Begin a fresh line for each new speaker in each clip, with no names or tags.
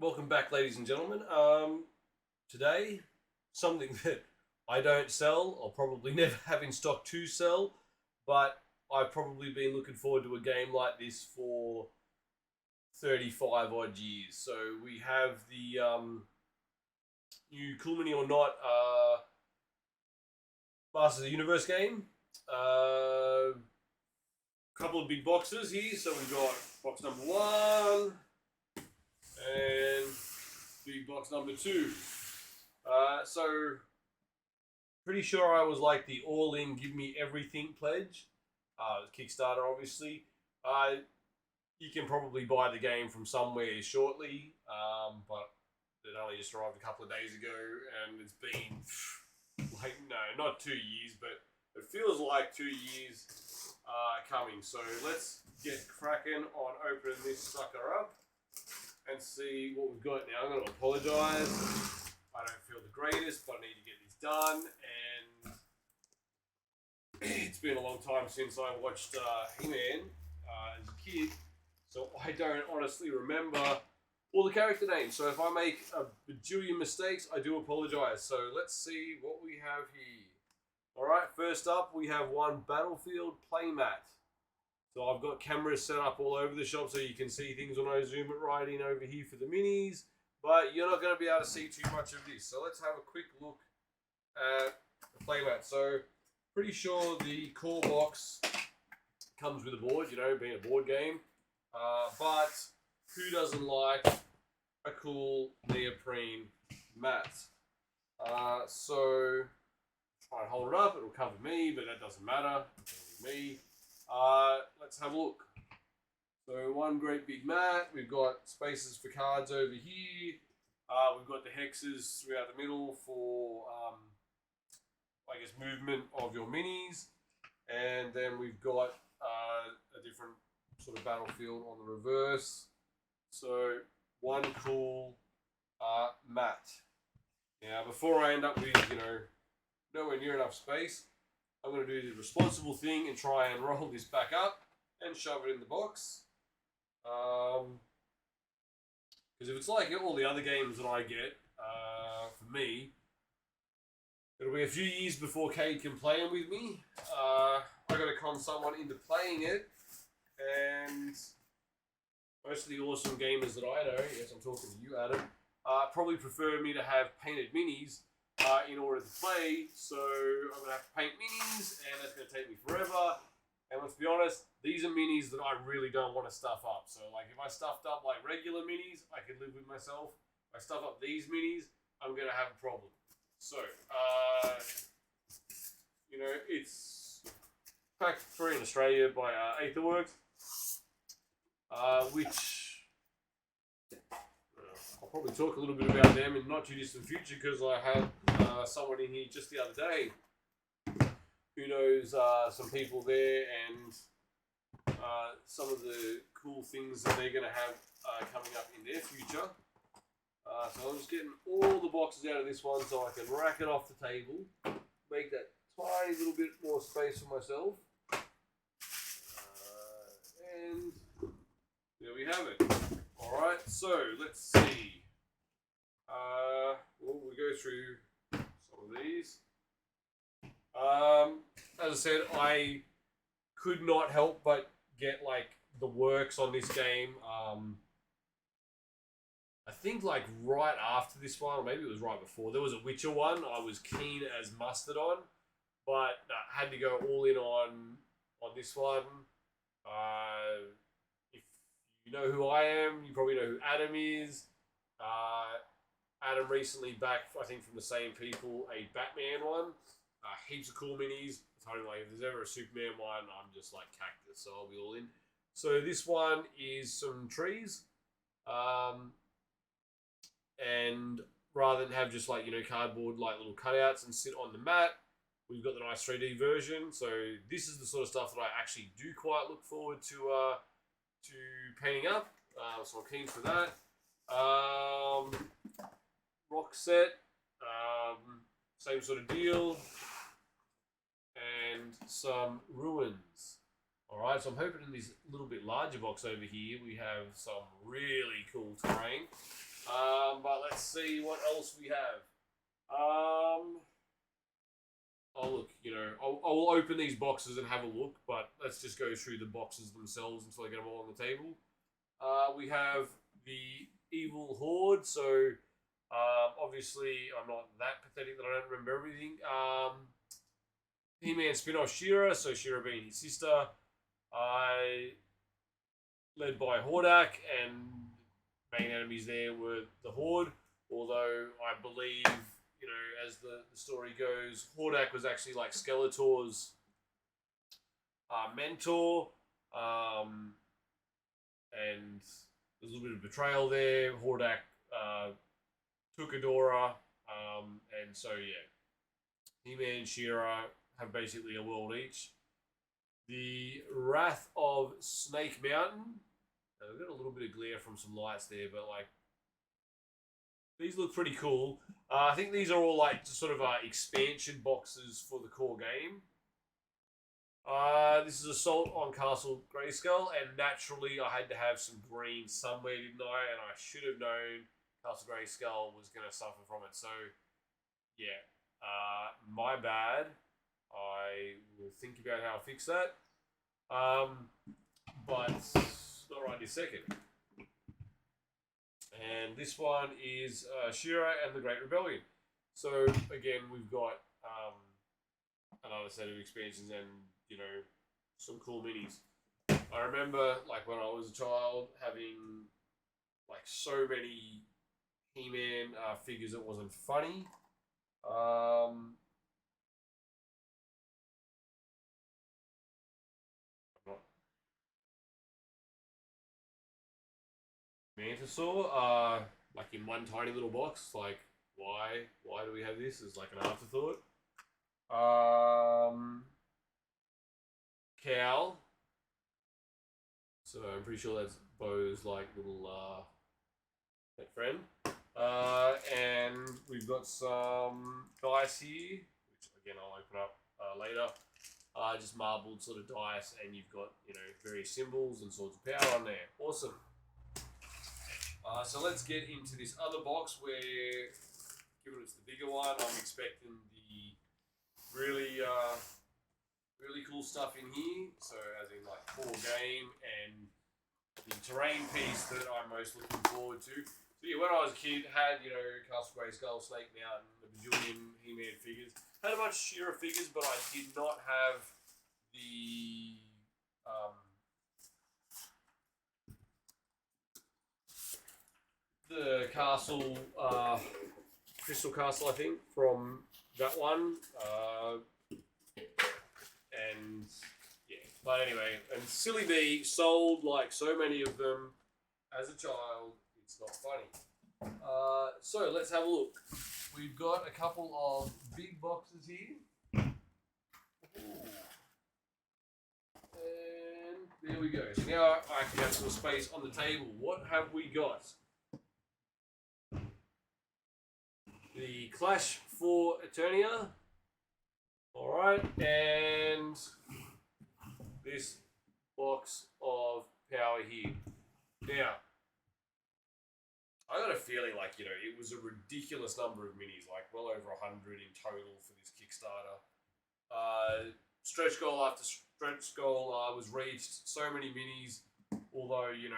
Welcome back, ladies and gentlemen. Today, something that I don't sell, I'll probably never have in stock to sell, but I've probably been looking forward to a game like this for 35 odd years. So we have the new Cool Mini or Not Masters of the Universe game. Couple of big boxes here. So we've got box number 1 and big box number 2. So pretty sure I was like the all-in, give me everything pledge. Kickstarter, obviously. You can probably buy the game from somewhere shortly, but it only just arrived a couple of days ago, and it's been like not 2 years, but it feels like 2 years coming. So let's get cracking on opening this sucker up and see what we've got now. I'm going to apologise. I don't feel the greatest, but I need to get this done. And it's been a long time since I watched He-Man as a kid, so I don't honestly remember all the character names. So if I make a bajillion mistakes, I do apologise. So let's see what we have here. Alright, first up we have one Battlefield playmat. So I've got cameras set up all over the shop so you can see things when I zoom it right in over here for the minis, but you're not going to be able to see too much of this. So let's have a quick look at the playmat. So pretty sure the core box comes with a board, being a board game, but who doesn't like a cool neoprene mat? So try and hold it up, it'll cover me, but that doesn't matter, it's only me. Let's have a look. So one great big mat, we've got spaces for cards over here, we've got the hexes throughout the middle for, I guess, movement of your minis, and then we've got a different sort of battlefield on the reverse. So one cool mat. Now before I end up with, nowhere near enough space, I'm going to do the responsible thing and try and roll this back up and shove it in the box. Because if it's like all the other games that I get, for me, it'll be a few years before Cade can play them with me. I got to con someone into playing it, and most of the awesome gamers that I know, yes, I'm talking to you, Adam, probably prefer me to have painted minis in order to play, so I'm going to have to paint minis, and that's going to take me forever. And let's be honest, these are minis that I really don't want to stuff up. So like if I stuffed up like regular minis, I could live with myself. If I stuff up these minis, I'm going to have a problem. So, it's packed free in Australia by Aetherworks, which I'll probably talk a little bit about them in not too distant future, because I had someone in here just the other day who knows some people there, and some of the cool things that they're going to have coming up in their future. So I'm just getting all the boxes out of this one so I can rack it off the table, make that tiny little bit more space for myself. And there we have it. Alright, so let's see. We go through some of these. As I said, I could not help but get like the works on this game. I think like right after this one, or maybe it was right before, there was a Witcher one I was keen as mustard on, but had to go all in on this one. If you know who I am, you probably know who Adam is. Adam recently backed, I think from the same people, a Batman one. Heaps of cool minis. I told him, like, if there's ever a Superman one, I'm just like cactus, so I'll be all in. So this one is some trees. And rather than have just like, cardboard like little cutouts and sit on the mat, we've got the nice 3D version. So this is the sort of stuff that I actually do quite look forward to painting up. So I'm keen for that. Rock set, same sort of deal, and some ruins. Alright, so I'm hoping in this little bit larger box over here we have some really cool terrain. But let's see what else we have. Oh look, I'll open these boxes and have a look, but let's just go through the boxes themselves until I get them all on the table. We have the Evil Horde, so obviously I'm not that pathetic that I don't remember everything. He-Man spin-off She-Ra, so She-Ra being his sister. Led by Hordak, and main enemies there were the Horde, although I believe, as the story goes, Hordak was actually like Skeletor's mentor, and there's a little bit of betrayal there. Hordak took Adora, and so yeah, He-Man and She-Ra have basically a world each. The Wrath of Snake Mountain. We've got a little bit of glare from some lights there, but like these look pretty cool. I think these are all like just sort of expansion boxes for the core game. This is Assault on Castle Grayskull, and naturally I had to have some green somewhere, didn't I? And I should have known Castle Grayskull was going to suffer from it. So, yeah, my bad. I will think about how to fix that. But not right this second. And this one is She-Ra and the Great Rebellion. So again, we've got another set of expansions and some cool minis. I remember like when I was a child having like so many He-Man figures it wasn't funny. Mantisaur, like in one tiny little box. Like, why do we have this as like an afterthought? Cow. So I'm pretty sure that's Bo's like little pet friend. And we've got some dice here, which again I'll open up later. Just marbled sort of dice, and you've got various symbols and swords of power on there. Awesome. So let's get into this other box where, given it's the bigger one, I'm expecting the really cool stuff in here. So as in like core game and the terrain piece that I'm most looking forward to. So yeah, when I was a kid, had Castle Grayskull, Snake Mountain, a bajillion He-Man figures. Had a bunch of She-Ra figures, but I did not have the castle, Crystal Castle, I think, from that one. And yeah, but anyway, and Silly Me sold like so many of them as a child. It's not funny. So let's have a look. We've got a couple of big boxes here. Ooh. And there we go. So now I can have some space on the table. What have we got? The Clash for Eternia. Alright, and this box of power here. Now, I got a feeling like, it was a ridiculous number of minis, like well over 100 in total for this Kickstarter. Stretch goal after stretch goal was reached, so many minis, although, you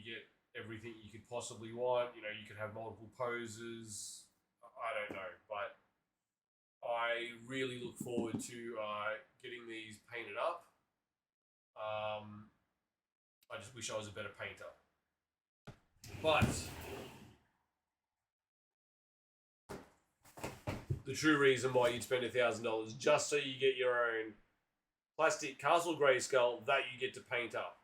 get everything you could possibly want. You could have multiple poses. I don't know, but I really look forward to getting these painted up. I just wish I was a better painter. But the true reason why you'd spend $1,000 just so you get your own plastic Castle Grayskull that you get to paint up.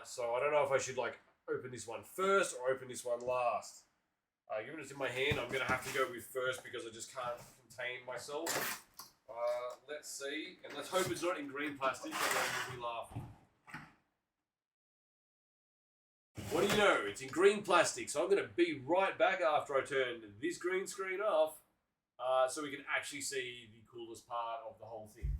So I don't know if I should like open this one first or open this one last. Given it's in my hand, I'm going to have to go with first because I just can't contain myself. Let's see. And let's hope it's not in green plastic, otherwise you'll be laughing. What do you know? It's in green plastic, so I'm going to be right back after I turn this green screen off so we can actually see the coolest part of the whole thing.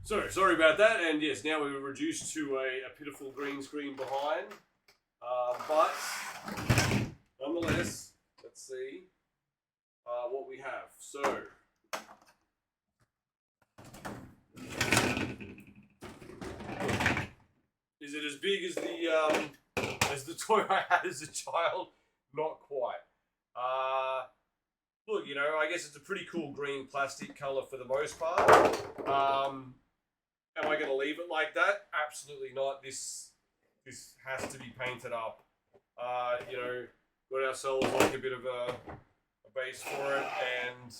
So, sorry about that, and yes, now we were reduced to a pitiful green screen behind. But, nonetheless, let's see what we have. So, is it as big as the toy I had as a child? Not quite. Look, you know, I guess it's a pretty cool green plastic color for the most part. Am I going to leave it like that? Absolutely not. This has to be painted up. You know, got ourselves like a bit of a base for it, and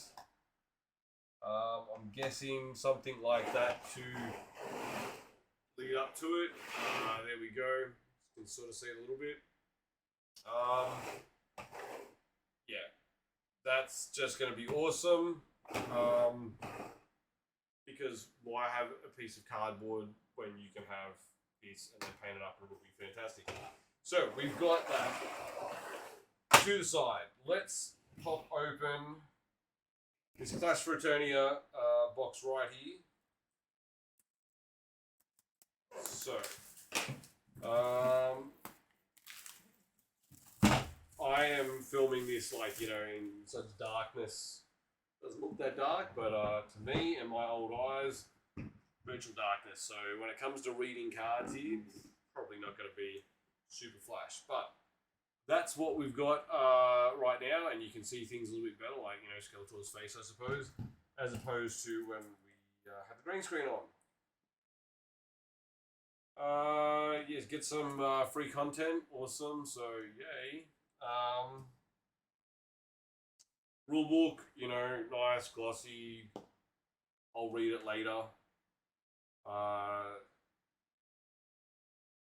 I'm guessing something like that to lead up to it. There we go. You can sort of see it a little bit. Yeah, that's just going to be awesome. Because why have a piece of cardboard when you can have this and then paint it up and it'll be fantastic. So we've got that to the side. Let's pop open this Clash Fraternia box right here. So, I am filming this like, you know, in such darkness. Doesn't look that dark, but to me and my old eyes, virtual darkness. So when it comes to reading cards here, probably not going to be super flash. But that's what we've got right now, and you can see things a little bit better, like, you know, Skeletor's face, I suppose, as opposed to when we had the green screen on. Yes, get some free content. Awesome. So, yay. Rulebook, you know, nice, glossy. I'll read it later.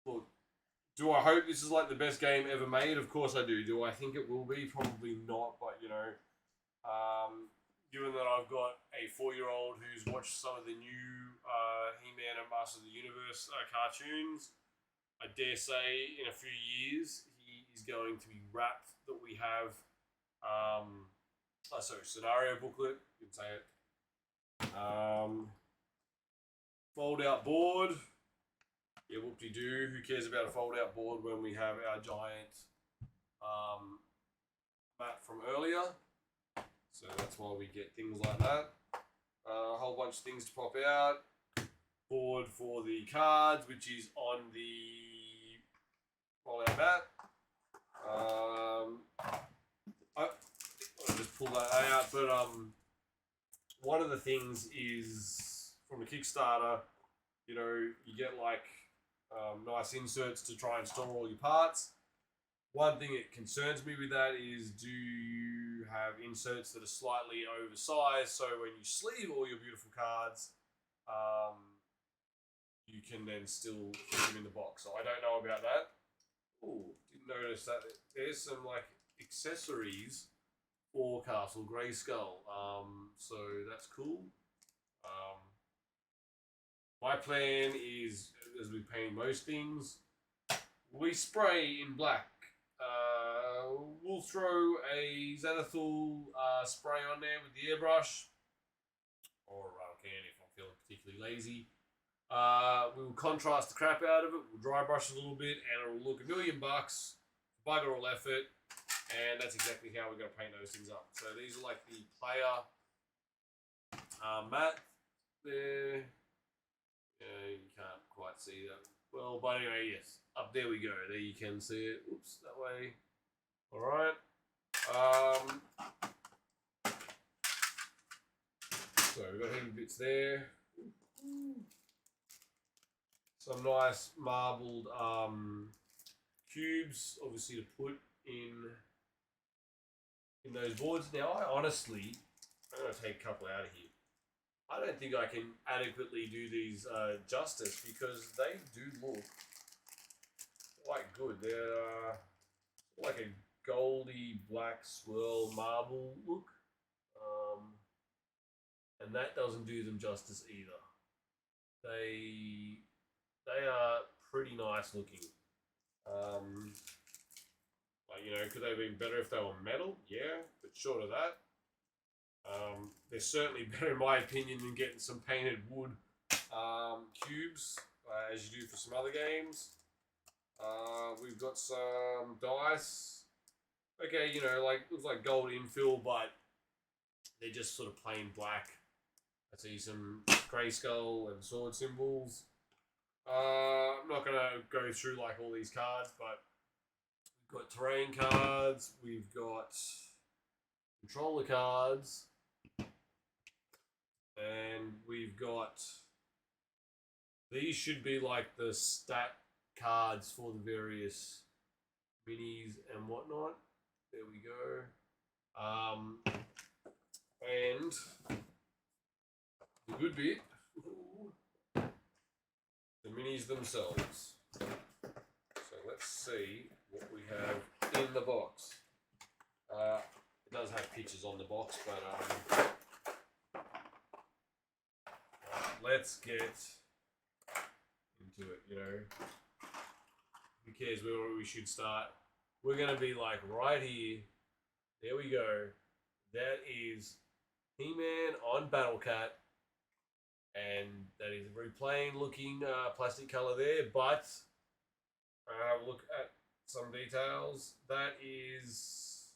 Look, do I hope this is like the best game ever made? Of course I do. Do I think it will be? Probably not, but you know, given that I've got a 4-year-old who's watched some of the new He-Man and Masters of the Universe cartoons, I dare say in a few years he is going to be rapt that we have scenario booklet, you can say it. Fold out board. Yeah, whoop-de-doo. Who cares about a fold out board when we have our giant mat from earlier? So that's why we get things like that. A whole bunch of things to pop out. Board for the cards, which is on the fold out mat. I'll just pull that out, but one of the things is from the Kickstarter, you know, you get like nice inserts to try and store all your parts. One thing that concerns me with that is, do you have inserts that are slightly oversized, so when you sleeve all your beautiful cards, you can then still keep them in the box. So I don't know about that. Oh, didn't notice that there's some like accessories for Castle Grayskull. So that's cool. My plan is, as we paint most things, we spray in black. We'll throw a Xanathul spray on there with the airbrush, or can if I'm feeling particularly lazy. We'll contrast the crap out of it. We'll dry brush a little bit, and it'll look $1 million. Bugger all effort, and that's exactly how we're going to paint those things up. So these are like the player mat there. You can't quite see that well, but anyway, yes, up there we go. There you can see it. Oops, that way. All right. So we've got heavy bits there. Some nice marbled cubes, obviously, to put in those boards. Now, I'm going to take a couple out of here. I don't think I can adequately do these justice, because they do look quite good. They're like a goldy black swirl marble look, and that doesn't do them justice either. They are pretty nice looking. Like, you know, could they have been better if they were metal? Yeah, but short of that, they're certainly better in my opinion than getting some painted wood cubes, as you do for some other games. We've got some dice. Okay, you know, like looks like gold infill, but they're just sort of plain black. I see some grey skull and sword symbols. I'm not gonna go through like all these cards, but we've got terrain cards, we've got controller cards, and we've got these should be like the stat cards for the various minis and whatnot. There we go. And the good bit, the minis themselves. So let's see what we have in the box. It does have pictures on the box, but let's get into it. You know, who cares where we should start? We're gonna be like right here. There we go. That is He-Man on Battle Cat, and that is a very plain looking plastic color there, but have a look at some details. That is,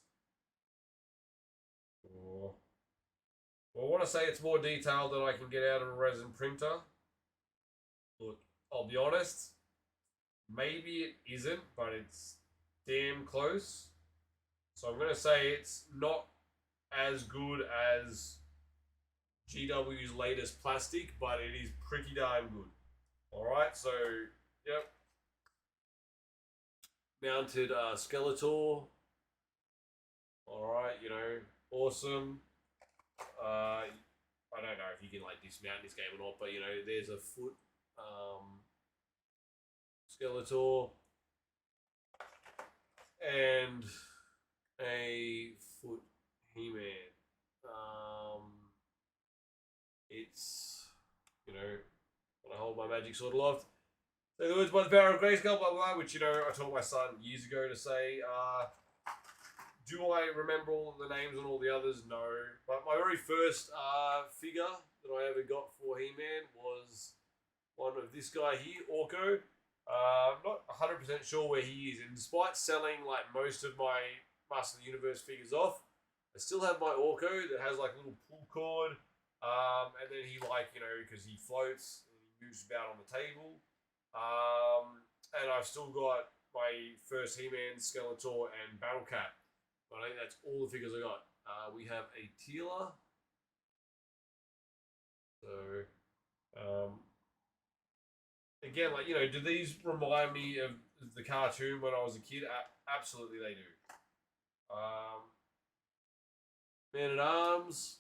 well, I want to say it's more detailed than I can get out of a resin printer. Look, I'll be honest, maybe it isn't, but it's damn close. So I'm going to say it's not as good as GW's latest plastic, but it is pretty darn good. Alright, so, yep. Mounted Skeletor. Alright, you know, awesome. I don't know if you can like dismount this game or not, but you know, there's a foot Skeletor and a foot He-Man. It's, you know, when I hold my magic sword aloft, say the words by the power of Grayskull, blah, blah, which, you know, I taught my son years ago to say. Do I remember all the names and all the others? No. But my very first figure that I ever got for He-Man was one of this guy here, Orko. I'm not 100% sure where he is, and despite selling like most of my Master of the Universe figures off, I still have my Orko that has like a little pull cord, and then he like, you know, because he floats and he moves about on the table, and I've still got my first He-Man, Skeletor, and Battle Cat. But I think that's all the figures I got. We have a Teela. So, again, like, you know, do these remind me of the cartoon when I was a kid? Absolutely they do. Man-at-Arms.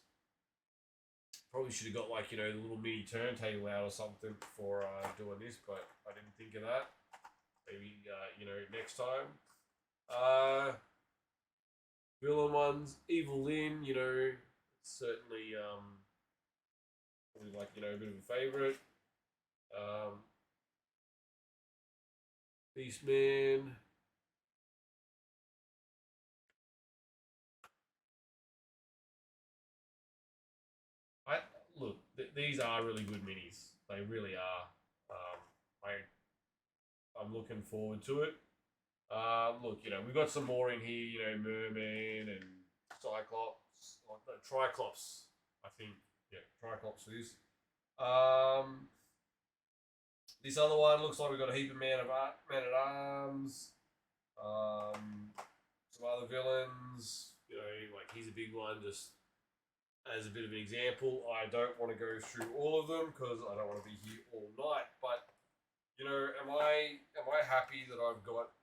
Probably should have got, like, you know, the little mini turntable out or something for doing this, but I didn't think of that. Maybe, you know, next time. Villain ones, Evil Lyn, you know, certainly, probably like, you know, a bit of a favourite. Beastman. Look, these are really good minis. They really are. I'm looking forward to it. Look, you know, we've got some more in here, you know, Merman and Cyclops, Triclops, I think. Yeah, Triclops it is. This other one looks like we've got a heap of Man-at-Arms. Some other villains, you know, like he's a big one, just as a bit of an example. I don't want to go through all of them because I don't want to be here all night, but, you know, am I happy that I've got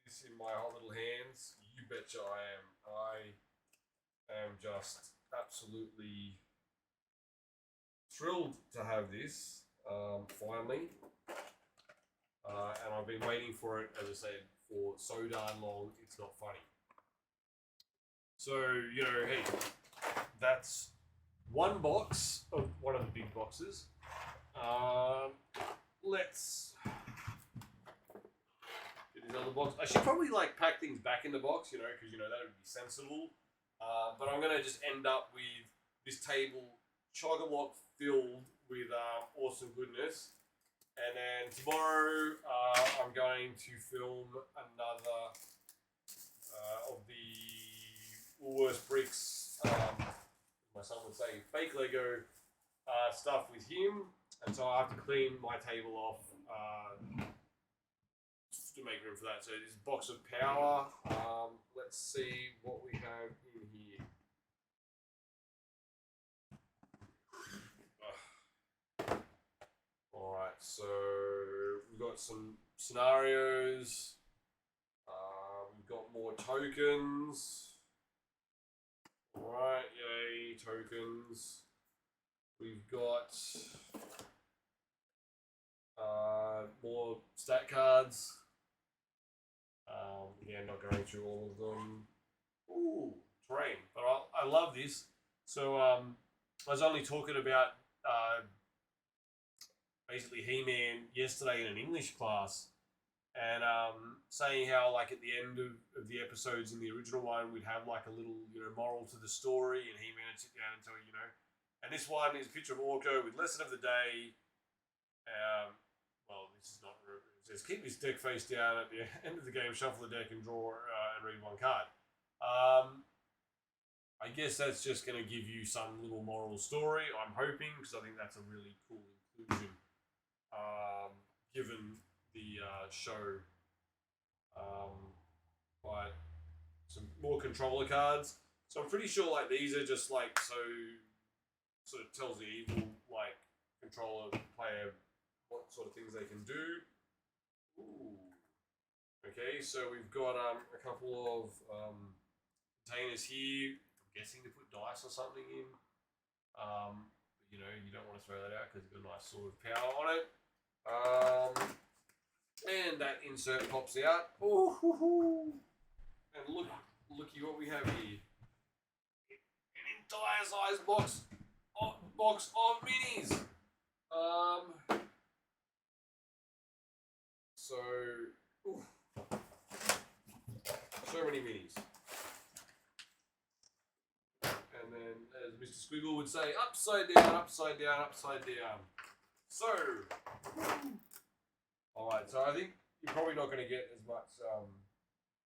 this in my hot little hands? You betcha I am. I am just absolutely thrilled to have this finally, and I've been waiting for it, as I said, for so darn long. It's not funny. So, you know, hey, that's one box of one of the big boxes. Let's get this other box. I should probably like pack things back in the box, you know, because, you know, that would be sensible. But I'm gonna just end up with this table chock-a-block filled with awesome goodness. And then tomorrow I'm going to film another of the Woolworths Bricks, my son would say, fake Lego stuff with him. And so I have to clean my table off to make room for that. So this box of power. Let's see what we have in here. Alright, so we've got some scenarios. We've got more tokens. Alright, yay, tokens. We've got more stat cards. Yeah, not going through all of them. Ooh, terrain. But I love this. So I was only talking about basically He-Man yesterday in an English class, and saying how like at the end of the episodes in the original one we'd have like a little moral to the story, and He-Man would sit down and tell and this one is a picture of Orko with lesson of the day. Well, this is not. It says keep this deck face down at the end of the game, shuffle the deck and draw and read one card. I guess that's just going to give you some little moral story, I'm hoping, because I think that's a really cool inclusion, given the show. But some more controller cards. So I'm pretty sure like these are just like sort of tells the evil like controller player what sort of things they can do. Ooh. Okay, so we've got a couple of containers here. I'm guessing to put dice or something in. But, you don't want to throw that out because it's got a nice sword of power on it. And that insert pops out. Ooh, and looky what we have here. An entire size box of minis. So many minis. And then, as Mr. Squiggle would say, upside down, upside down, upside down. So, alright, so I think you're probably not going to get as much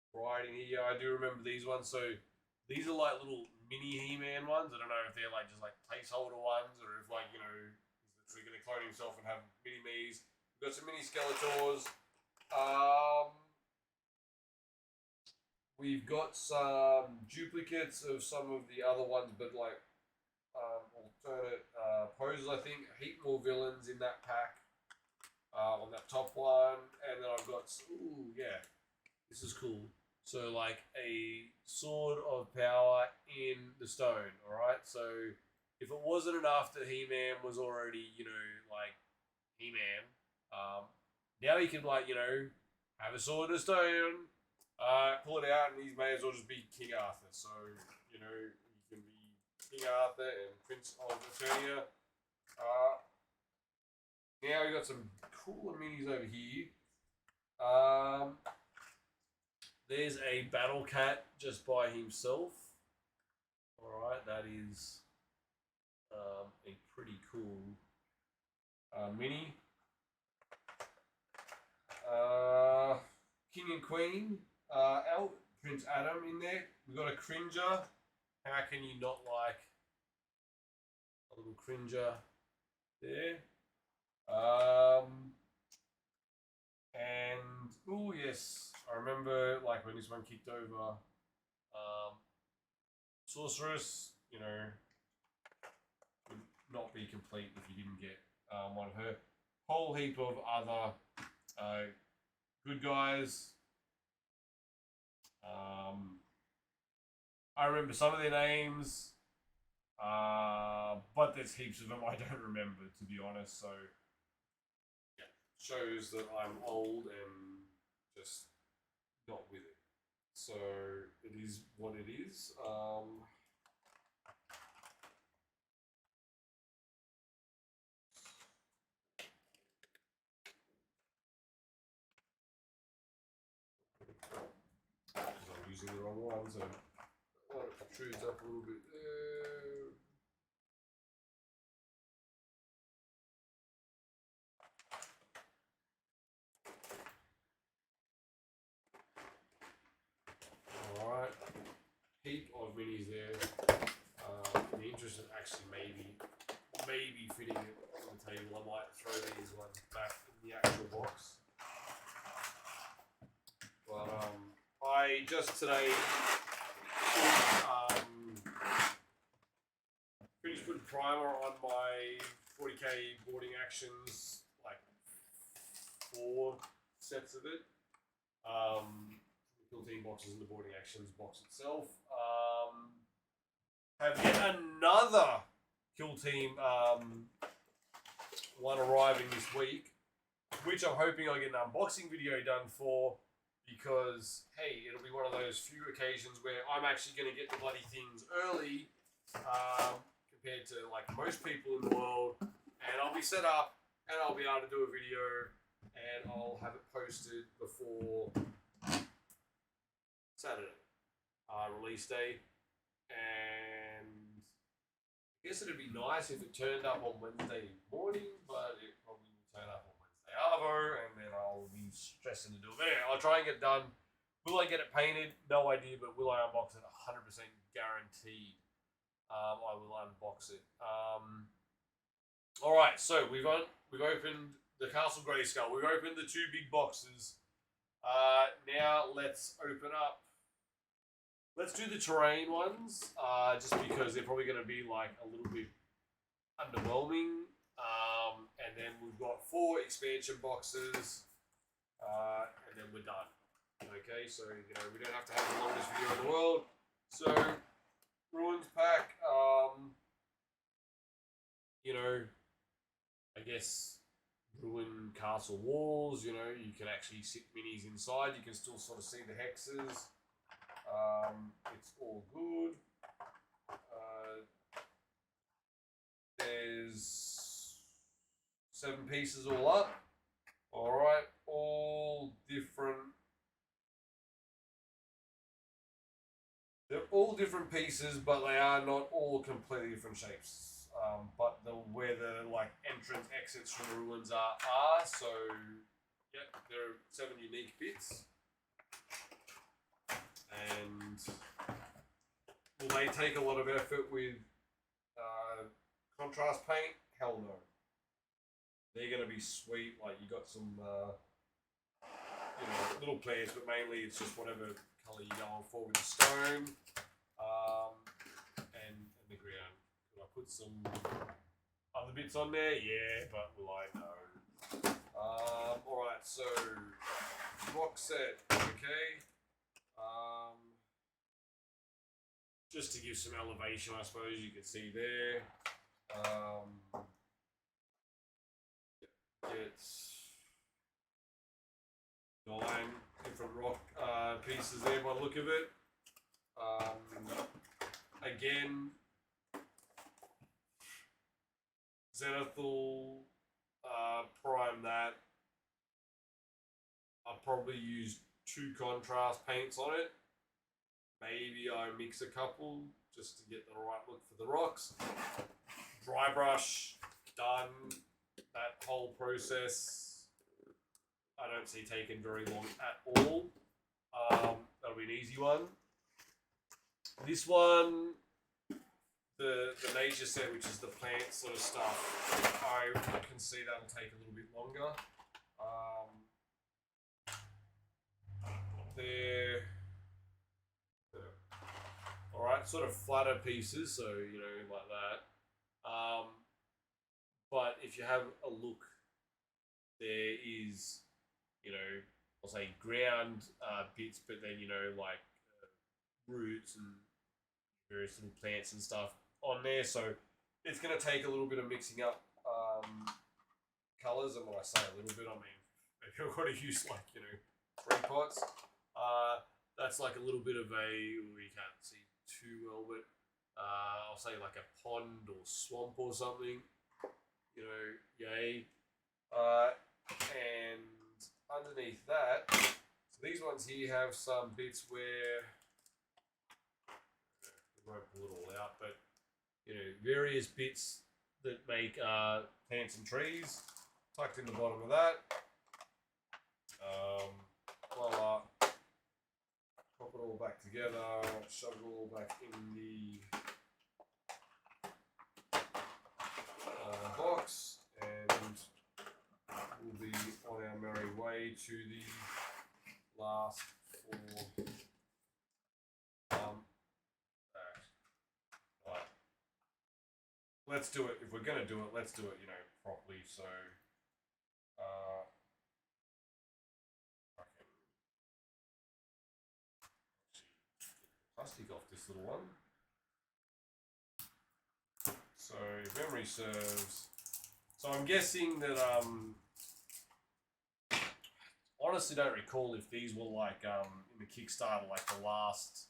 variety in here. I do remember these ones. So, these are like little mini He-Man ones. I don't know if they're like just like placeholder ones, or if like, he's literally going to clone himself and have mini-me's. We've got some mini Skeletors. We've got some duplicates of some of the other ones, but like alternate poses, I think. Heap more villains in that pack on that top one. And then I've got, ooh, yeah, this is cool. So like a sword of power in the stone, alright? So if it wasn't enough that He-Man was already, like He-Man, now he can like, have a sword in the stone, pull it out, and he may as well just be King Arthur. So, he can be King Arthur and Prince of Eternia. Now we've got some cooler minis over here. There's a Battle Cat just by himself. Alright, that is a pretty cool mini. King and Queen, Prince Adam in there. We've got a Cringer. How can you not like a little Cringer there? And oh yes, I remember like when this one kicked over Sorceress, would not be complete if you didn't get one of her. Whole heap of other good guys. I remember some of their names, but there's heaps of them I don't remember, to be honest. So, yeah, shows that I'm old and just not with it. So it is what it is. I'm using the wrong one, so it protrudes up a little bit there. heap of minis there. In the interest of actually maybe fitting it on the table, I might throw these ones back in the actual box. But I just today finished putting primer on my 40k boarding actions, like 4 sets of it. The team boxes and the boarding actions box itself. Have yet another Kill Team one arriving this week, which I'm hoping I get an unboxing video done for, because hey, it'll be one of those few occasions where I'm actually going to get the bloody things early compared to like most people in the world, and I'll be set up and I'll be able to do a video and I'll have it posted before Saturday release day. And I guess it'd be nice if it turned up on Wednesday morning, but it probably will turn up on Wednesday arvo, and then I'll be stressing to do it. But anyway, I'll try and get it done. Will I get it painted? No idea, but will I unbox it? 100% guaranteed. I will unbox it. All right, so we've opened the Castle Grayskull. We've opened the 2 big boxes. Now let's open up. Let's do the terrain ones, just because they're probably going to be like a little bit underwhelming. And then we've got 4 expansion boxes, and then we're done. Okay, so you know we don't have to have the longest video in the world. So Ruins pack, you know, I guess Ruin castle walls. You know, you can actually sit minis inside. You can still sort of see the hexes. It's all good. There's 7 pieces all up. Alright, all different. They're all different pieces, but they are not all completely different shapes. But where the like entrance exits from the ruins are. So, yeah, there are 7 unique bits. And will they take a lot of effort with contrast paint? Hell no. They're going to be sweet. Like, you got some you know, little plants, but mainly it's just whatever colour you're going for with the stone and the ground. Will I put some other bits on there? Yeah, but will I? No. Alright, so box set. Okay. Just to give some elevation, I suppose you can see there. It's 9 different rock pieces there by the look of it. Again, Zenithal, prime that. I'll probably use 2 contrast paints on it. Maybe I mix a couple just to get the right look for the rocks. Dry brush, done. That whole process, I don't see taking very long at all. That'll be an easy one. This one, the nature set, which is the plant sort of stuff, I can see that'll take a little bit longer. They're alright, sort of flatter pieces, so you know, like that. But if you have a look, there is, you know, I'll say ground bits, but then, you know, like roots and various little plants and stuff on there. So it's going to take a little bit of mixing up colours. And when I say a little bit, I mean maybe I've got to use like, you know, 3 pots. That's like a little bit of a, you can't see too well, but I'll say like a pond or swamp or something. You know, yay. And underneath that, so these ones here have some bits where I won't pull it all out, but you know, various bits that make plants and trees tucked in the bottom of that. Voila. Pop it all back together, shove it all back in the box, and we'll be on our merry way to the last 4. Right. Let's do it. If we're going to do it, let's do it, properly. So, I can plastic off this little one. So, if memory serves. So, I'm guessing that, honestly don't recall if these were like, in the Kickstarter, like the last,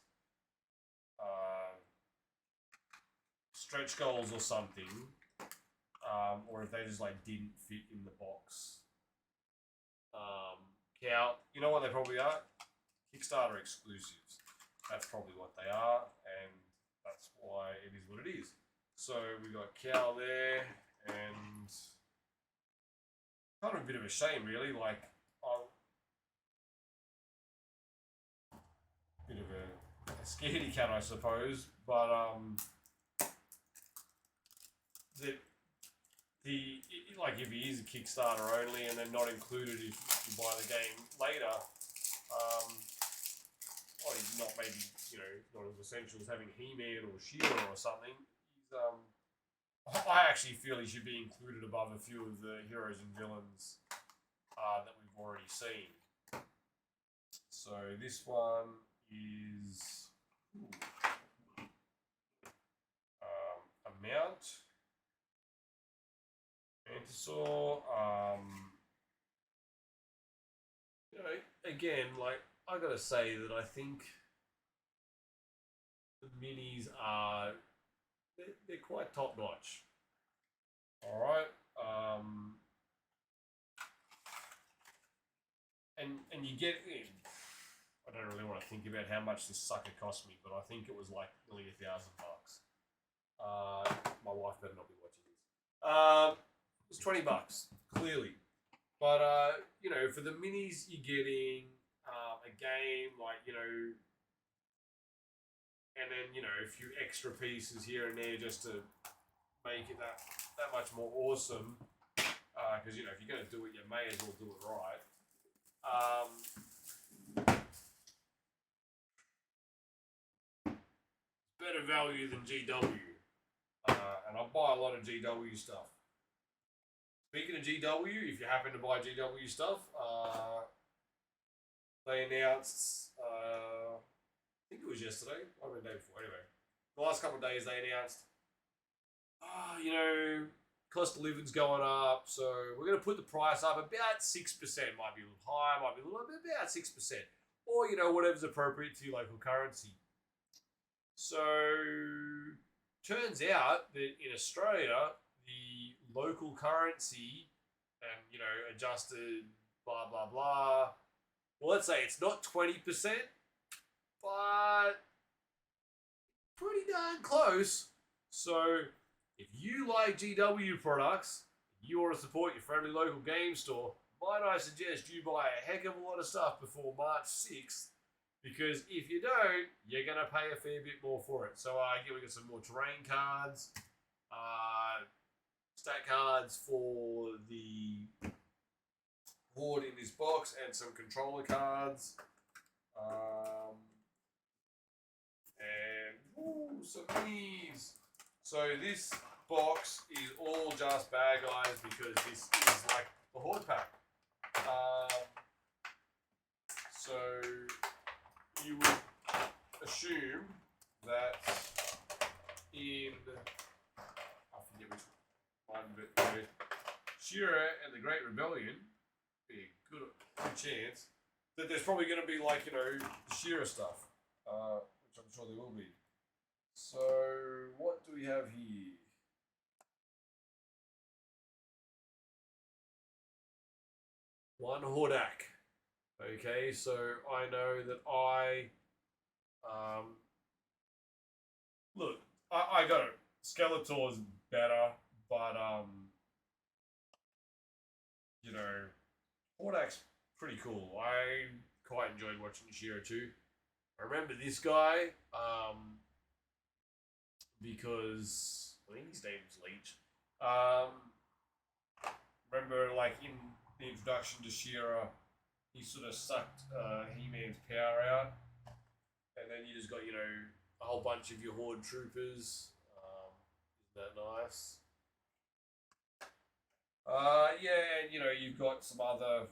stretch goals or something, or if they just like didn't fit in the box. You know what they probably are? Kickstarter exclusives. That's probably what they are, and that's why it is what it is. So we got Cal there, and kind of a bit of a shame, really. Like, bit of a scaredy cat, I suppose, but like if he is a Kickstarter only and then not included if you buy the game later, or he's not maybe not as essential as having He-Man or She-Ra or something. He's I actually feel he should be included above a few of the heroes and villains that we've already seen. So this one is a mount. Mantisaur, again, like, I gotta say that I think the minis are, they're quite top notch. Alright, and you get, I don't really want to think about how much this sucker cost me, but I think it was like nearly $1,000. My wife better not be watching this. It was $20, clearly. But, for the minis, you're getting a game, like, and then, a few extra pieces here and there just to make it that much more awesome. Because, if you're going to do it, you may as well do it right. Better value than GW. And I buy a lot of GW stuff. Speaking of GW, if you happen to buy GW stuff, they announced, I think it was yesterday, or the day before, anyway. The last couple of days they announced, cost of living's going up, so we're going to put the price up about 6%. Might be a little high, might be a little bit, about 6%. Or, whatever's appropriate to your local currency. So, turns out that in Australia, the local currency and, adjusted blah, blah, blah. Well, let's say it's not 20%, but pretty darn close. So, if you like GW products, you want to support your friendly local game store, might I suggest you buy a heck of a lot of stuff before March 6th, because if you don't, you're going to pay a fair bit more for it. So, here we got some more terrain cards, stat cards for the Horde in this box, and some controller cards. And some minis. So this box is all just bad guys because this is like the Horde pack. So you would assume that in, I forget which one of it, She-Ra and the Great Rebellion, be a good chance that there's probably going to be like, She-Ra stuff, which I'm sure there will be. So what do we have here? One Hordak. Okay, so I know that look, I got it. Skeletor's better, but Hordak's pretty cool. I quite enjoyed watching She-Ra too. I remember this guy because I think his name was Leech. Remember, like in the introduction to She-Ra, he sort of sucked He-Man's power out, and then you just got a whole bunch of your Horde troopers. Isn't that nice? Yeah, and you've got some other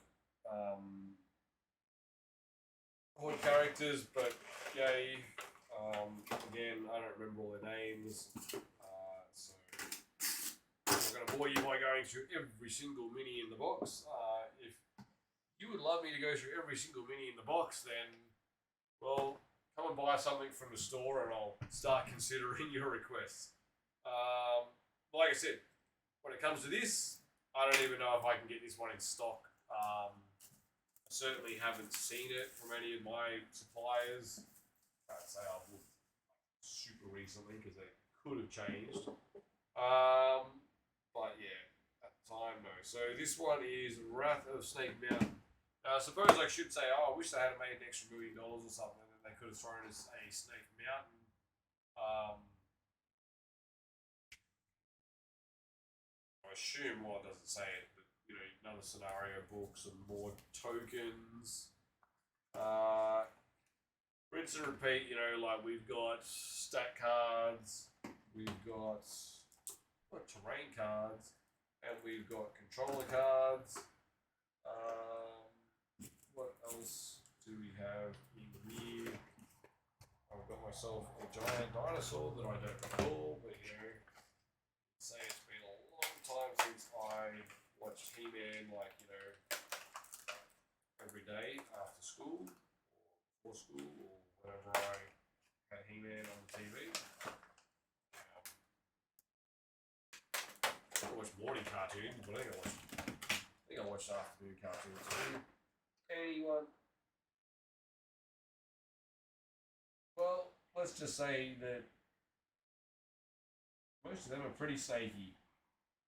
Horde characters, but yay. Again, I don't remember all their names, so I'm not going to bore you by going through every single mini in the box. If you would love me to go through every single mini in the box, then, well, come and buy something from the store and I'll start considering your requests. Like I said, when it comes to this, I don't even know if I can get this one in stock. I certainly haven't seen it from any of my suppliers. I'd say I've looked super recently because they could have changed. But yeah, at the time, no. So this one is Wrath of Snake Mountain. Now, I suppose I should say, oh, I wish they had made an extra $1 million or something, and they could have thrown us a Snake Mountain. I assume, well, it doesn't say it, but another scenario book, some more tokens. Rinse and repeat, like we've got stat cards, we've got terrain cards, and we've got controller cards. What else do we have in here? I've got myself a giant dinosaur that I don't recall, but say it's been a long time since I watched He-Man, like, every day after school, or before school, or whenever I had He-Man on the TV. I watched morning cartoons, but I think I watched afternoon cartoons too. Anyone? Well, let's just say that most of them are pretty snaky,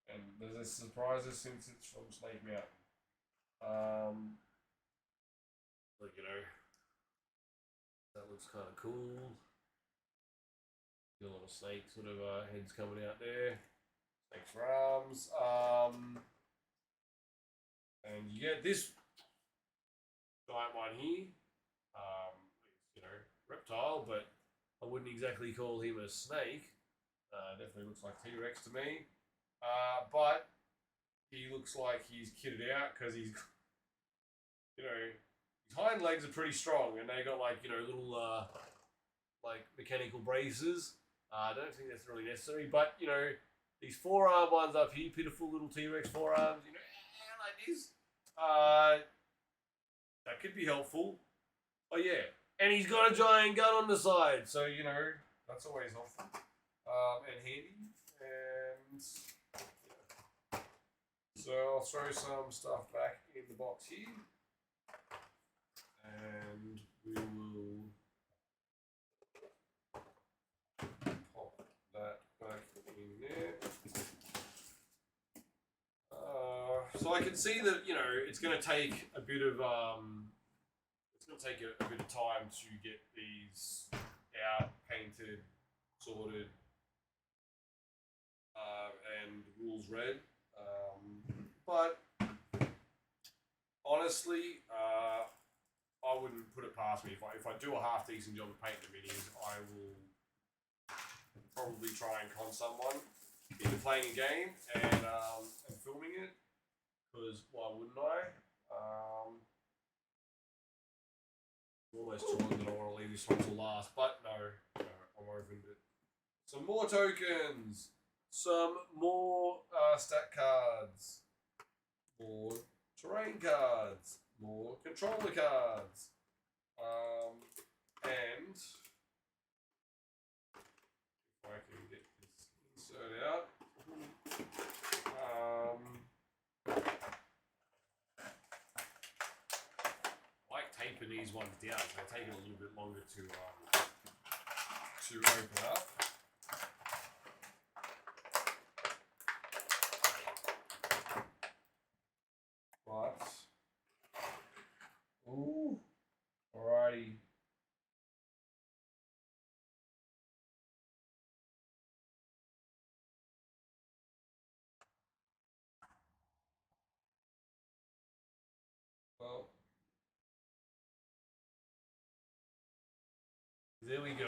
and there's a surprises since it's from Snake Mountain. But that looks kind of cool. Got a lot of snake sort of heads coming out there. Snakes for arms. And you get this giant one here. Reptile, but I wouldn't exactly call him a snake. Definitely looks like T-Rex to me. But he looks like he's kitted out because he's, his hind legs are pretty strong, and they got like little like mechanical braces. I don't think that's really necessary, but these forearm ones up here, pitiful little T-Rex forearms, like this. That could be helpful. Oh yeah, and he's got a giant gun on the side, so that's always helpful and handy. And so I'll throw some stuff back in the box here, and we will pop that back in there. So I can see that it's going to take a bit of time to get these out, painted, sorted, and rules read. But honestly, I wouldn't put it past me. If I do a half decent job of painting the minis, I will probably try and con someone into playing a game and filming it. Because why wouldn't I? Almost too long that I want to leave this one to last, but no, I'm open to it. Some more tokens, some more stat cards, more terrain cards, more controller cards, and if I can get this insert out. Taping these ones down, so they take it a little bit longer to open up. But alrighty. there we go.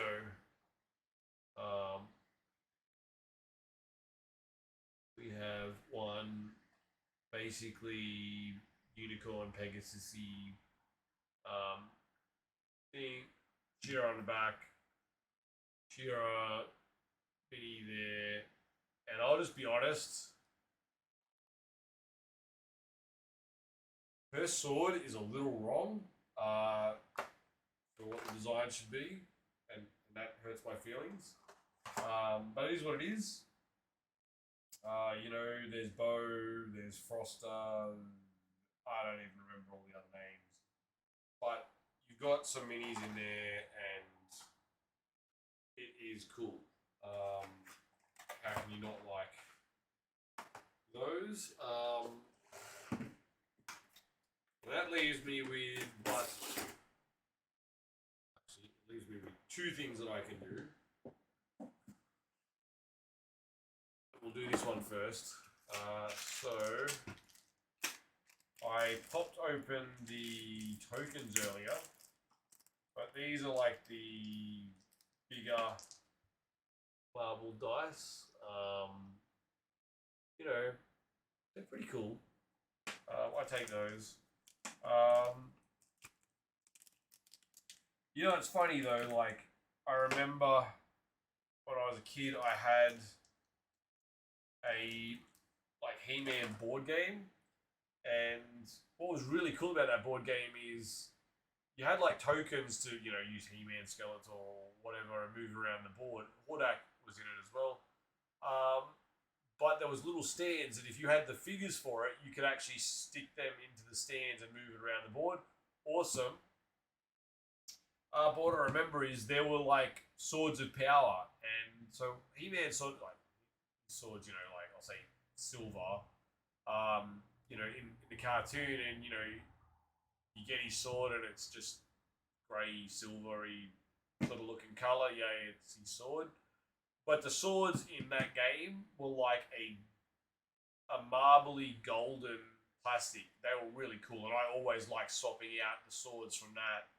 We have one basically unicorn Pegasus thing. Shearer on the back, Shearer mini there, and I'll just be honest. Her sword is a little wrong for what the design should be, and that hurts my feelings. But it is what it is. You know, there's Bo, there's Froster. I don't even remember all the other names, but you've got some minis in there, and it is cool. How can you not like those? That leaves me with, actually, it leaves me with two things that I can do. We'll do this one first. So I popped open the tokens earlier, but these are like the bigger marble dice. You know, they're pretty cool. I take those. You know, it's funny though, like, I remember when I was a kid, I had a, like, He-Man board game, and what was really cool about that board game is you had, like, tokens to, you know, use He-Man, Skeletor, or whatever, and move around the board. Hordak was in it as well. But there was little stands, and if you had the figures for it, you could actually stick them into the stands and move it around the board. Awesome. But what I remember is there were like swords of power, and so He-Man like swords, you know, like I'll say silver, you know, in the cartoon, and you know, you get his sword and it's just grey, silvery sort of looking color. Yeah, it's his sword. But the swords in that game were like a marbly golden plastic. They were really cool, and I always liked swapping out the swords from that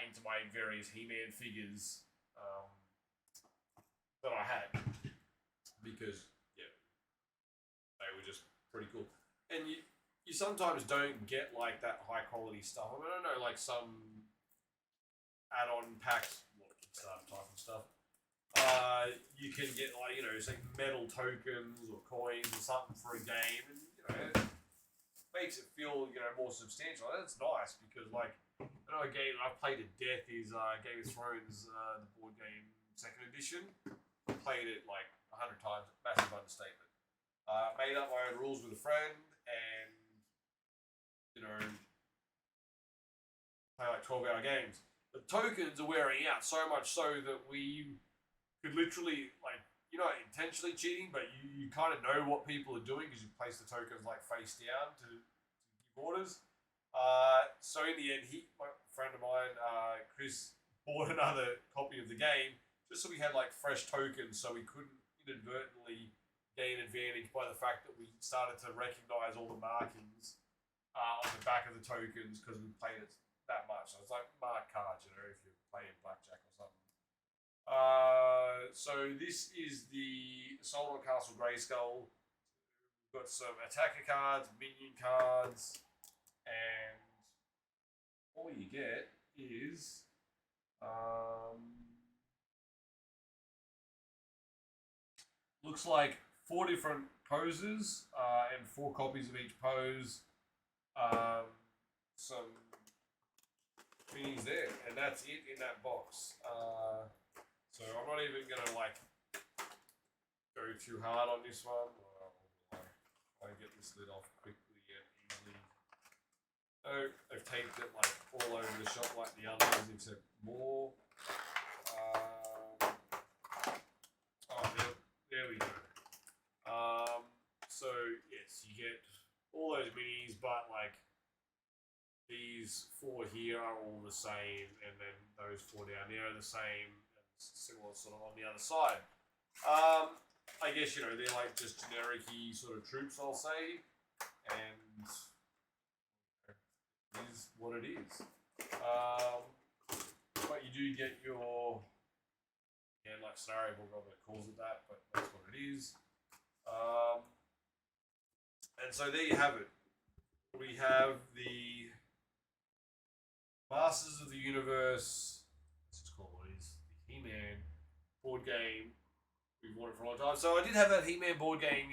into my various He-Man figures that I had, because yeah, they were just pretty cool. And you sometimes don't get like that high quality stuff. I mean, I don't know, like some add-on packs, what Kickstarter type of stuff. You can get like, you know, say metal tokens or coins or something for a game, and you know, it makes it feel, you know, more substantial. And it's nice because, like, another game I've played to death is Game of Thrones, the board game 2nd edition. Played it like 100 times, massive understatement. Made up my own rules with a friend, and you know, play like 12-hour games. The tokens are wearing out so much so that we could literally, like, you're not intentionally cheating, but you kind of know what people are doing because you place the tokens like face down to give orders. So in the end, my friend of mine, Chris, bought another copy of the game just so we had like fresh tokens, so we couldn't inadvertently gain advantage by the fact that we started to recognize all the markings on the back of the tokens because we played it that much. So it's like mark cards, you know, if you're playing blackjack or something. So this is the Assault on Castle Grayskull. We've got some attacker cards, minion cards, and all you get is looks like 4 different poses and 4 copies of each pose. Some minis there, and that's it in that box. So I'm not even gonna like go too hard on this one. I get this lid off quickly and easily. No, they've taped it like all over the shop like the others, except more. There we go. So yes, you get all those minis, but like these 4 here are all the same, and then those 4 down there are the same, and similar sort of on the other side. I guess, you know, they're like just generic-y sort of troops, I'll say, and it is what it is. but you do get your, yeah, like scenario book, that calls it that, but that's what it is. And so there you have it. We have the Masters of the Universe. Let's just call it what it is. The He-Man board game. We've wanted for a long time. So I did have that He-Man board game,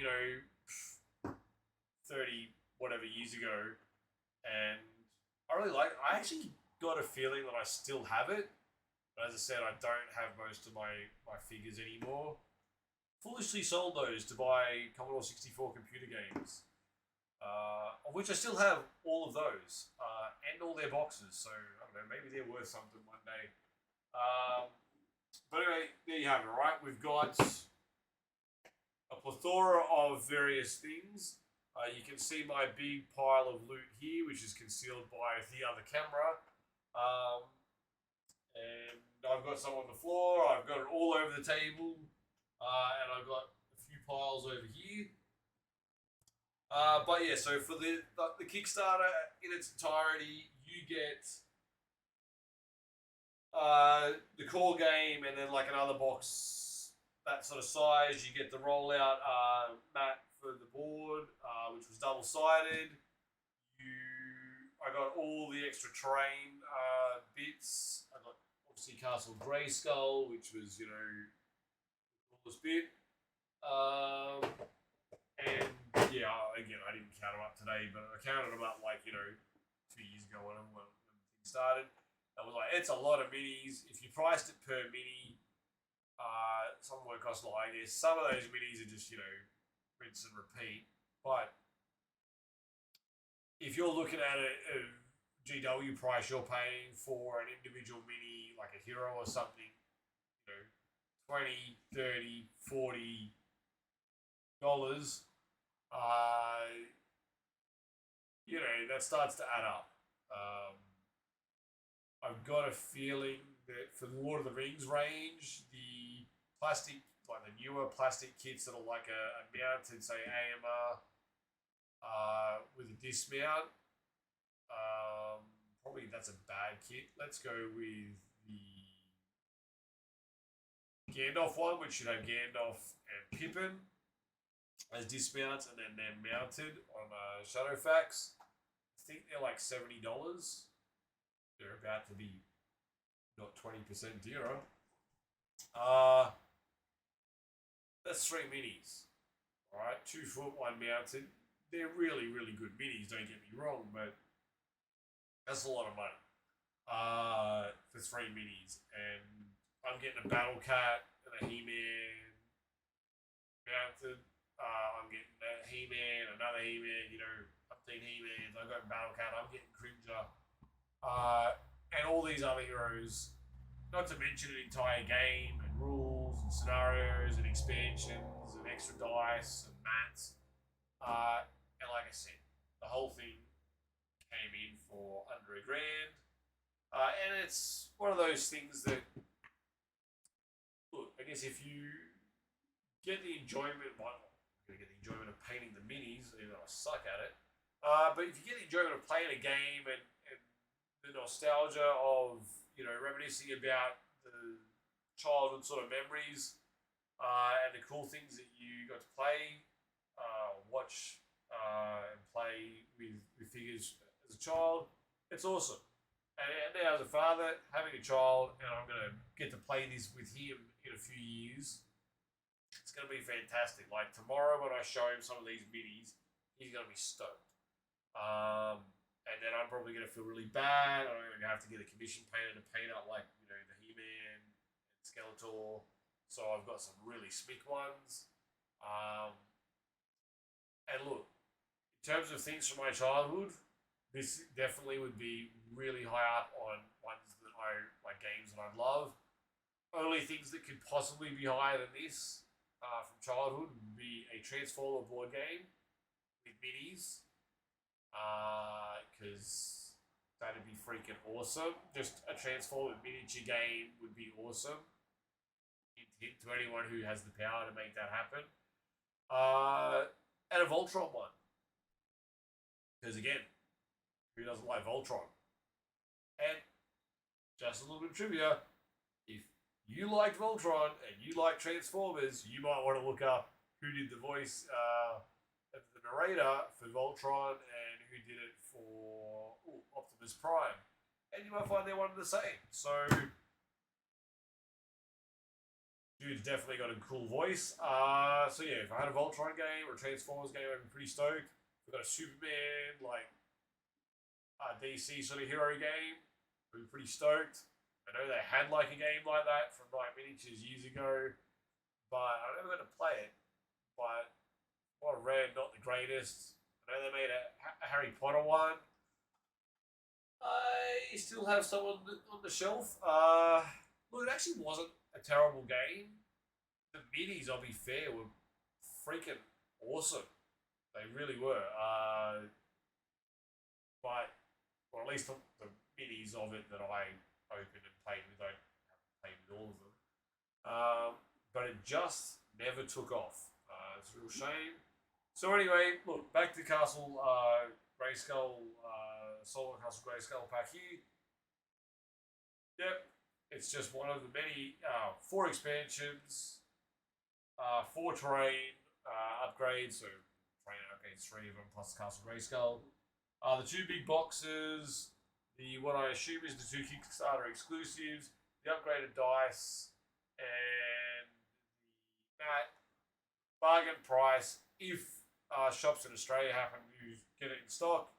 30 whatever years ago, and I really like it. I actually got a feeling that I still have it, but as I said, I don't have most of my figures anymore. Foolishly sold those to buy Commodore 64 computer games, of which I still have all of those, and all their boxes, so I don't know, maybe they're worth something one day. But anyway, there you have it, right? We've got a plethora of various things. You can see my big pile of loot here, which is concealed by the other camera. And I've got some on the floor, I've got it all over the table, and I've got a few piles over here. But yeah, so for the Kickstarter in its entirety, you get the core game and then like another box that sort of size. You get the rollout mat for the board, which was double-sided. I got all the extra terrain bits. I got obviously Castle Grayskull, which was, the coolest bit. And yeah, again, I didn't count them up today, but I counted them up 2 years ago when things started. I was like, it's a lot of minis. If you priced it per mini, some won't cost like this. Some of those minis are just, rinse and repeat. But if you're looking at a GW price, you're paying for an individual mini, like a hero or something, 20, 30, 40 dollars, that starts to add up. I've got a feeling that for the Lord of the Rings range, the plastic, like the newer plastic kits that are like a mounted, say, AMR with a dismount, probably that's a bad kit. Let's go with the Gandalf one, which should have Gandalf and Pippin as dismounts, and then they're mounted on Shadowfax. I think they're like $70. They're about to be not 20% dearer. That's 3 minis. Alright, 2 foot, 1 mounted. They're really, really good minis, don't get me wrong, but that's a lot of money for 3 minis. And I'm getting a Battle Cat and a He-Man mounted. I'm getting a He-Man, another He-Man, I'm getting He-Mans, I've got Battle Cat, I'm getting Cringer. And all these other heroes, not to mention an entire game and rules and scenarios and expansions and extra dice and mats. And like I said, the whole thing came in for under $1,000. And it's one of those things that, look, I guess if you get the enjoyment, well, you're going to get the enjoyment of painting the minis, even though I suck at it. But if you get the enjoyment of playing a game and the nostalgia of, reminiscing about the childhood sort of memories and the cool things that you got to play, watch, and play with figures as a child, it's awesome. And now as a father, having a child, and I'm going to get to play this with him in a few years, it's going to be fantastic. Like tomorrow when I show him some of these minis, he's going to be stoked. And then I'm probably going to feel really bad. I'm going to have to get a commission painter to paint up like, the He-Man and Skeletor. So I've got some really smick ones. And look, in terms of things from my childhood, this definitely would be really high up on ones that like games that I love. Only things that could possibly be higher than this from childhood would be a Transformer board game with minis. Because that'd be freaking awesome. Just a Transformer miniature game would be awesome. Hint to anyone who has the power to make that happen. And a Voltron one. Because again, who doesn't like Voltron? And just a little bit of trivia. If you liked Voltron and you like Transformers, you might want to look up who did the voice of the narrator for Voltron and who did it for Optimus Prime. And you might find they're one and the same. So, dude's definitely got a cool voice. So yeah, if I had a Voltron game or a Transformers game, I'd be pretty stoked. If we've got a Superman, like DC sort of hero game, I'd be pretty stoked. I know they had like a game like that from like miniatures years ago, but I never got to play it. But what I read, not the greatest. I know they made a Harry Potter one. I still have some on the shelf. Look, it actually wasn't a terrible game. The minis, I'll be fair, were freaking awesome. They really were. But, or at least the minis of it that I opened and played with, I haven't played with all of them. But it just never took off. It's a real shame. So anyway, look, back to Castle Grayskull, Solomon Castle Grayskull pack here. Yep, it's just one of the many 4 expansions, 4 terrain upgrades, so terrain upgrades, 3 of them plus Castle Grayskull. The 2 big boxes, the what I assume is the 2 Kickstarter exclusives, the upgraded dice, and the mat. Bargain price if shops in Australia happen to get it in stock.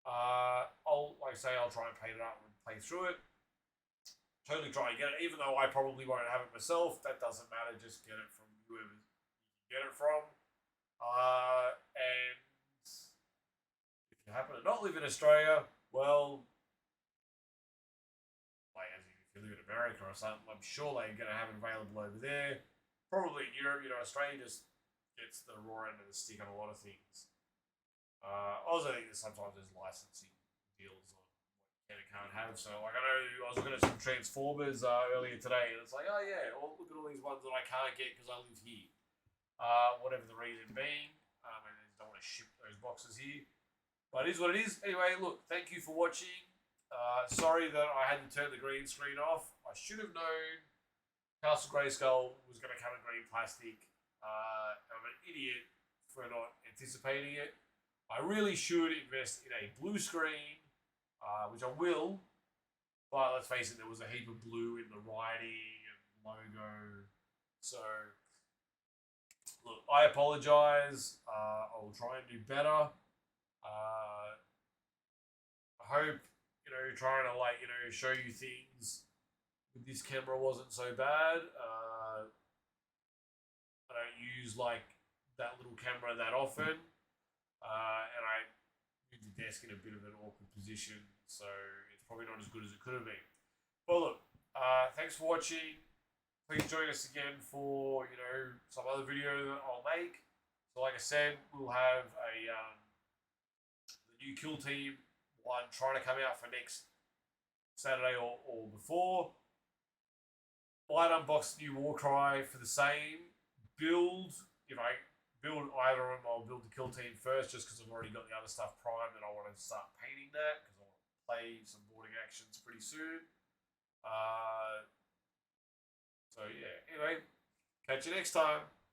I'll try and paint it up and play through it. Totally try and get it, even though I probably won't have it myself. That doesn't matter. Just get it from whoever you can get it from. And if you happen to not live in Australia, well, like if you live in America or something, I'm sure they're going to have it available over there. Probably in Europe, Australia just gets the raw end of the stick on a lot of things. I also think that sometimes there's licensing deals on what you can and can't have. So, like, I know I was looking at some Transformers earlier today, and it's like, oh yeah, well, look at all these ones that I can't get because I live here. Whatever the reason being, and I just don't want to ship those boxes here. But it is what it is. Anyway, look, thank you for watching. Sorry that I had to turn the green screen off. I should have known Castle Grayskull was going to come in green plastic. I'm an idiot for not anticipating it. I really should invest in a blue screen, which I will. But let's face it, there was a heap of blue in the writing and logo. So, look, I apologise. I will try and do better. I hope, trying to, show you things with this camera wasn't so bad. I don't use, that little camera that often. And I moved the desk in a bit of an awkward position, so it's probably not as good as it could have been. But look, thanks for watching. Please join us again for some other video that I'll make. So like I said, we'll have the new Kill Team one trying to come out for next Saturday or before. Might unbox the new Warcry for the same build. If I build either of them, I'll build the Kill Team first, just because I've already got the other stuff primed and I want to start painting that, because I want to play some boarding actions pretty soon. So yeah, anyway, catch you next time.